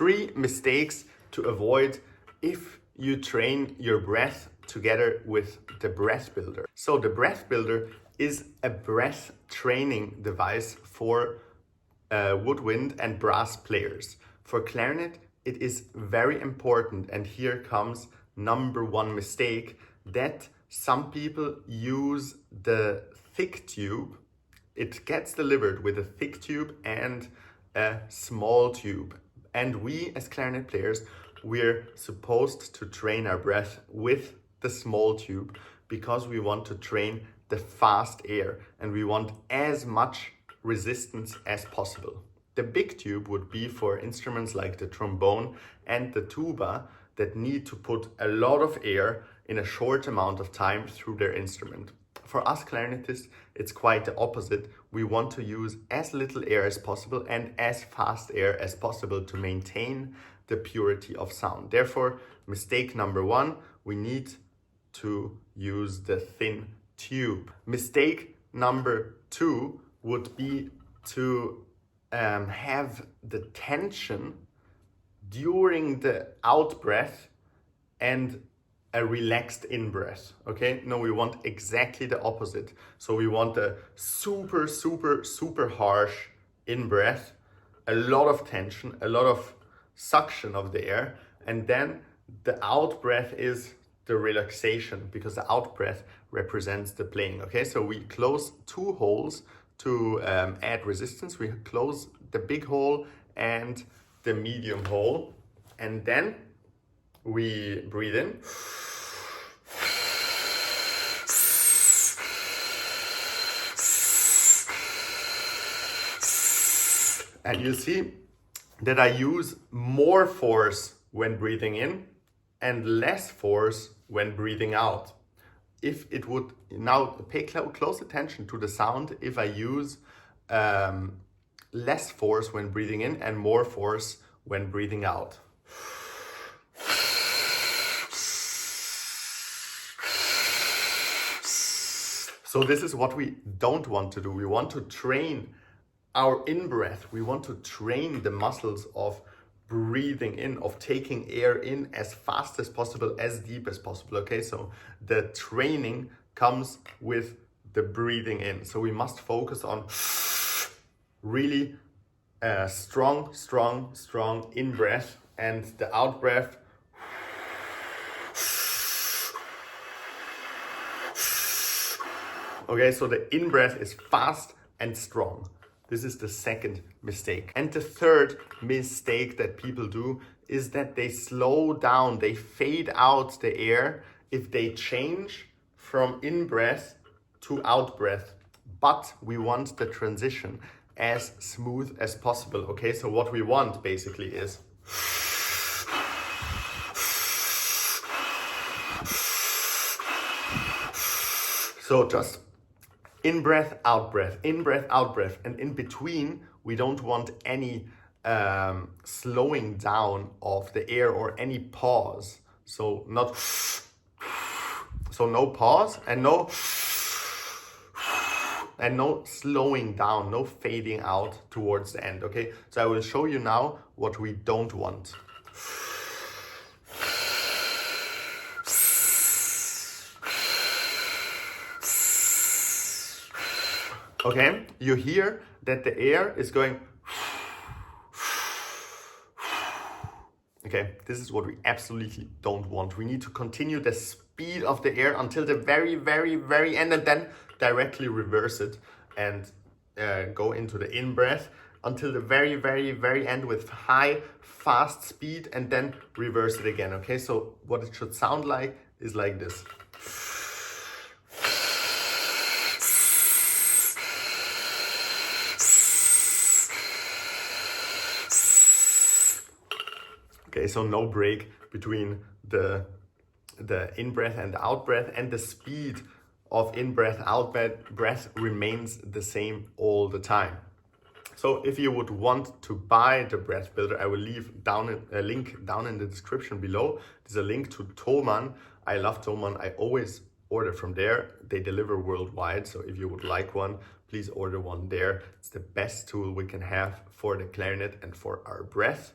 3 mistakes to avoid if you train your breath together with the breath builder. So the breath builder is a breath training device for woodwind and brass players. For clarinet, it is very important, and here comes number 1 mistake, that some people use the thick tube. It gets delivered with a thick tube and a small tube. And we as clarinet players, we're supposed to train our breath with the small tube because we want to train the fast air and we want as much resistance as possible. The big tube would be for instruments like the trombone and the tuba that need to put a lot of air in a short amount of time through their instrument. For us clarinetists, it's quite the opposite. We want to use as little air as possible and as fast air as possible to maintain the purity of sound. Therefore, mistake number 1, we need to use the thin tube. Mistake number 2 would be to have the tension during the out breath and a relaxed in breath. Okay, no, we want exactly the opposite. So we want a super, super, super harsh in breath, a lot of tension, a lot of suction of the air, and then the out breath is the relaxation, because the out breath represents the playing. Okay, so we close 2 holes to add resistance. We close the big hole and the medium hole, and then we breathe in. And you see that I use more force when breathing in and less force when breathing out. If it would, now pay close attention to the sound if I use less force when breathing in and more force when breathing out. So this is what we don't want to do. We want to train our in-breath. We want to train the muscles of breathing in, of taking air in as fast as possible, as deep as possible. Okay, so the training comes with the breathing in. So we must focus on really strong in-breath, and the out-breath okay, so the in-breath is fast and strong. This is the second mistake. And the third mistake that people do is that they slow down, they fade out the air if they change from in-breath to out-breath. But we want the transition as smooth as possible. Okay, so what we want basically is so just in-breath, out-breath, in-breath, out-breath. And in between, we don't want any slowing down of the air or any pause. So no pause and no slowing down, no fading out towards the end. Okay, so I will show you now what we don't want. Okay, you hear that the air is going. Okay, this is what we absolutely don't want. We need to continue the speed of the air until the very, very, very end, and then directly reverse it and go into the in-breath until the very, very, very end with high, fast speed, and then reverse it again. Okay, so what it should sound like is like this. Okay, so no break between the in-breath and the out-breath, and the speed of in-breath, out-breath remains the same all the time. So if you would want to buy the breath builder, I will leave a link down in the description below. There's a link to Thomann. I love Thomann. I always order from there. They deliver worldwide. So if you would like one, please order one there. It's the best tool we can have for the clarinet and for our breath.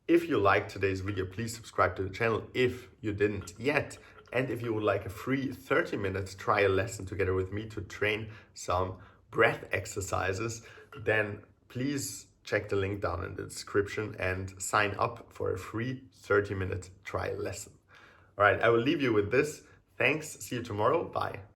If you liked today's video, please subscribe to the channel if you didn't yet. And if you would like a free 30-minute trial lesson together with me to train some breath exercises, then please check the link down in the description and sign up for a free 30-minute trial lesson. All right, I will leave you with this. Thanks. See you tomorrow. Bye.